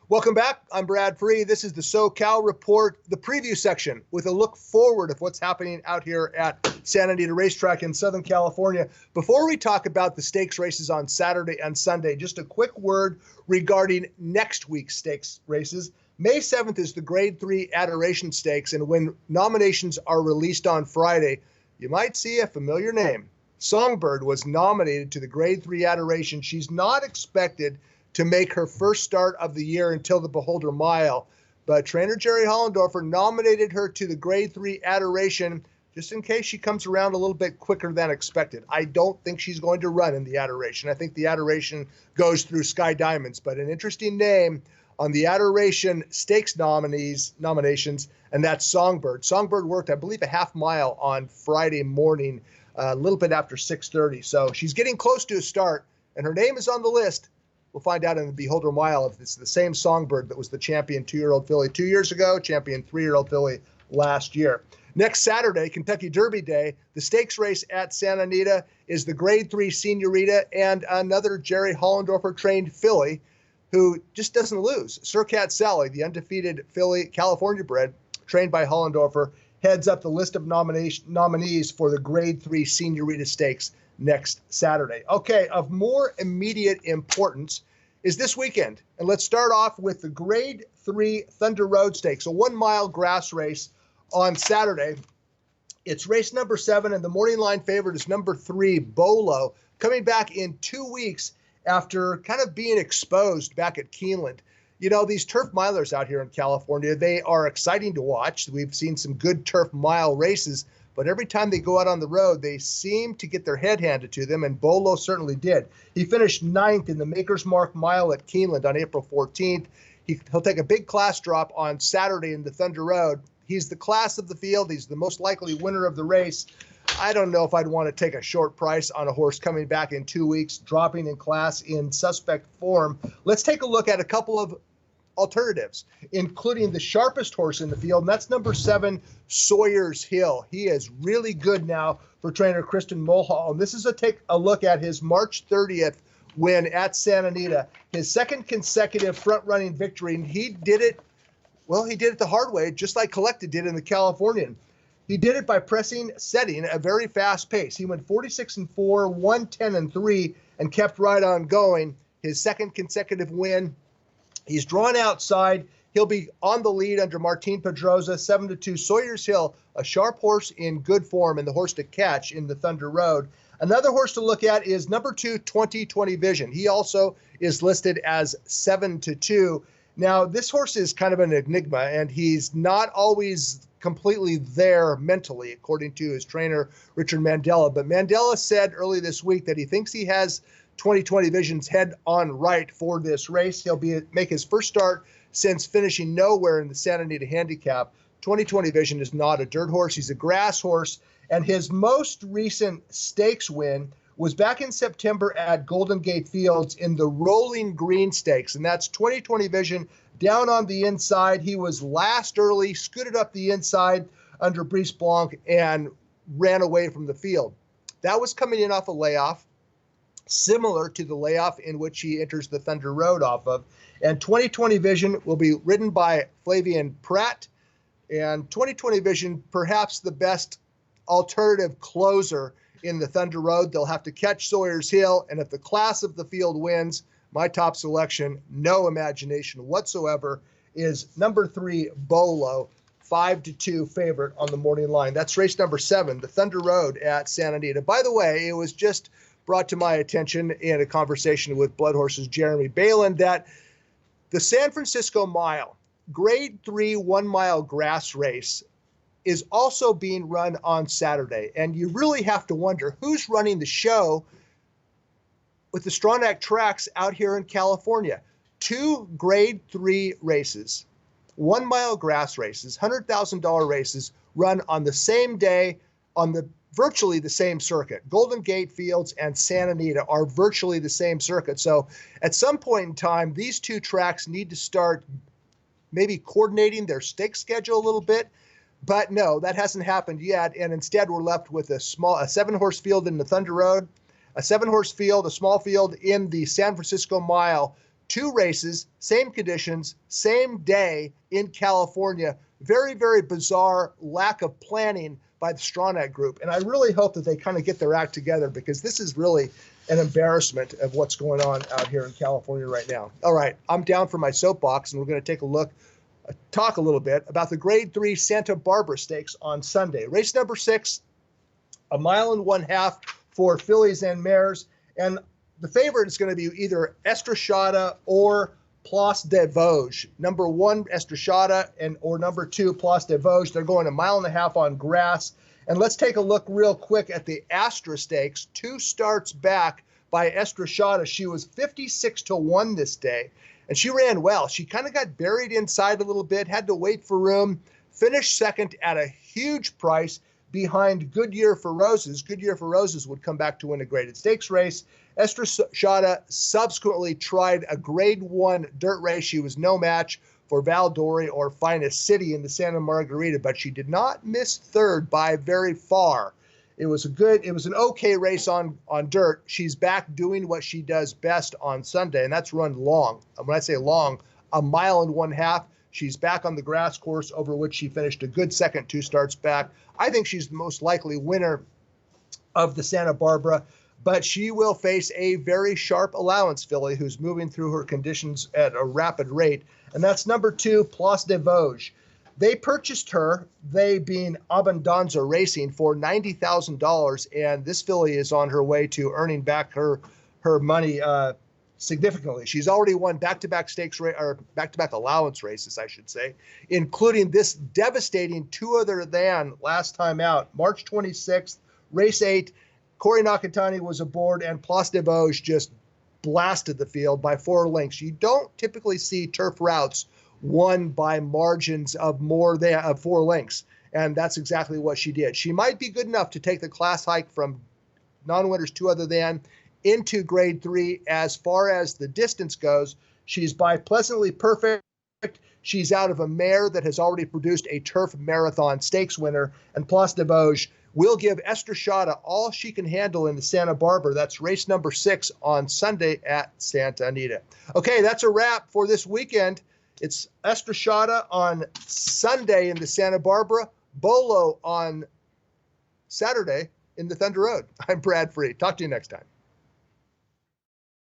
Welcome back. I'm Brad Free. This is the SoCal Report, the preview section with a look forward of what's happening out here at Santa Anita Racetrack in Southern California. Before we talk about the stakes races on Saturday and Sunday, just a quick word regarding next week's stakes races. May 7th is the Grade 3 Adoration Stakes, and when nominations are released on Friday, you might see a familiar name. Songbird was nominated to the Grade 3 Adoration. She's not expected to make her first start of the year until the Beholder Mile. But trainer Jerry Hollendorfer nominated her to the Grade 3 Adoration just in case she comes around a little bit quicker than expected. I don't think she's going to run in the Adoration. I think the Adoration goes through Sky Diamonds, but an interesting name on the Adoration Stakes nominations, and that's Songbird. Songbird worked, I believe, a half mile on Friday morning, a little bit after 6:30. So she's getting close to a start, and her name is on the list. We'll find out in the Beholder Mile if it's the same Songbird that was the champion 2-year-old filly 2 years ago, champion 3-year-old filly last year. Next Saturday, Kentucky Derby Day, the stakes race at Santa Anita is the Grade 3 Senorita and another Jerry Hollendorfer trained filly who just doesn't lose. Surcat Sally, the undefeated filly, California bred, trained by Hollendorfer, heads up the list of nominees for the Grade 3 Senorita Stakes next Saturday. Okay, of more immediate importance is this weekend. And let's start off with the Grade 3 Thunder Road Stakes, a 1-mile grass race on Saturday. It's race number 7, and the morning line favorite is number 3, Bolo, coming back in 2 weeks after kind of being exposed back at Keeneland. You know, these turf milers out here in California, they are exciting to watch. We've seen some good turf mile races, but every time they go out on the road, they seem to get their head handed to them, and Bolo certainly did. He finished 9th in the Maker's Mark Mile at Keeneland on April 14th. He'll take a big class drop on Saturday in the Thunder Road. He's the class of the field. He's the most likely winner of the race. I don't know if I'd want to take a short price on a horse coming back in 2 weeks, dropping in class in suspect form. Let's take a look at a couple of alternatives, including the sharpest horse in the field, and that's number 7, Sawyer's Hill. He is really good now for trainer Kristen Mulhall. And this is take a look at his March 30th win at Santa Anita, his second consecutive front-running victory, and he did it the hard way, just like Collected did in the Californian. He did it by setting a very fast pace. He went 46-4, 110-3, and kept right on going. His second consecutive win. He's drawn outside. He'll be on the lead under Martin Pedroza, 7-2. Sawyer's Hill, a sharp horse in good form and the horse to catch in the Thunder Road. Another horse to look at is number 2, 2020 Vision. He also is listed as 7-2. Now, this horse is kind of an enigma, and he's not always completely there mentally, according to his trainer, Richard Mandela. But Mandela said early this week that he thinks he has 2020 Vision's head on right for this race. He'll make his first start since finishing nowhere in the Santa Anita Handicap. 2020 Vision is not a dirt horse. He's a grass horse. And his most recent stakes win was back in September at Golden Gate Fields in the Rolling Green Stakes. And that's 2020 Vision down on the inside. He was last early, scooted up the inside under Brice Blanc, and ran away from the field. That was coming in off a layoff, similar to the layoff in which he enters the Thunder Road off of. And 2020 Vision will be ridden by Flavian Pratt. And 2020 Vision, perhaps the best alternative closer in the Thunder Road. They'll have to catch Sawyer's Hill. And if the class of the field wins, my top selection, no imagination whatsoever, is number 3, Bolo, 5-2 favorite on the morning line. That's race number 7, the Thunder Road at Santa Anita. By the way, it was just brought to my attention in a conversation with Blood Horse's Jeremy Balin that the San Francisco Mile, Grade 3 1-mile grass race, is also being run on Saturday. And you really have to wonder who's running the show with the Stronach tracks out here in California. 2 Grade 3 races, 1-mile grass races, $100,000 races run on the same day on the virtually the same circuit. Golden Gate Fields and Santa Anita are virtually the same circuit. So at some point in time, these 2 tracks need to start maybe coordinating their stake schedule a little bit. But no, that hasn't happened yet. And instead, we're left with a 7-horse field in the Thunder Road, a 7-horse field, a small field in the San Francisco Mile, 2 races, same conditions, same day in California. Very, very bizarre lack of planning by the Stronach Group. And I really hope that they kind of get their act together, because this is really an embarrassment of what's going on out here in California right now. All right, I'm down for my soapbox, and we're going to take a look, talk a little bit about the Grade 3 Santa Barbara Stakes on Sunday. Race number 6, a 1.5 miles for fillies and mares. And the favorite is going to be either Estrashada or Place des Vosges. Number 1, Estrashada, or number 2, Place des Vosges. They're going 1.5 miles on grass. And let's take a look real quick at the Astra Stakes. 2 starts back by Estrashada. She was 56-1 this day, and she ran well. She kind of got buried inside a little bit, had to wait for room, finished second at a huge price behind Goodyear for Roses. Goodyear for Roses would come back to win a graded stakes race. Estrashada subsequently tried a Grade 1 dirt race. She was no match for Valdori or Finest City in the Santa Margarita, but she did not miss third by very far. It was an okay race on dirt. She's back doing what she does best on Sunday, and that's run long. When I say long, 1.5 miles. She's back on the grass course, over which she finished a good second 2 starts back. I think she's the most likely winner of the Santa Barbara, but she will face a very sharp allowance filly who's moving through her conditions at a rapid rate, and that's number 2, Place des Vosges. They purchased her, they being Abundanza Racing, for $90,000, and this filly is on her way to earning back her money significantly. She's already won back-to-back stakes or back-to-back allowance races, I should say, including this devastating 2 other than last time out. March 26th, race 8, Corey Nakatani was aboard, and Place des Vosges just blasted the field by 4 lengths. You don't typically see turf routes won by margins of more than 4 lengths, and that's exactly what she did. She might be good enough to take the class hike from non-winners 2 other than into Grade 3. As far as the distance goes, she's by Pleasantly Perfect. She's out of a mare that has already produced a turf marathon stakes winner, and Place des Vosges will give Estrashada all she can handle in the Santa Barbara. That's race number 6 on Sunday at Santa Anita. Okay, that's a wrap for this weekend. It's Estrashada on Sunday in the Santa Barbara, Bolo on Saturday in the Thunder Road. I'm Brad Free. Talk to you next time.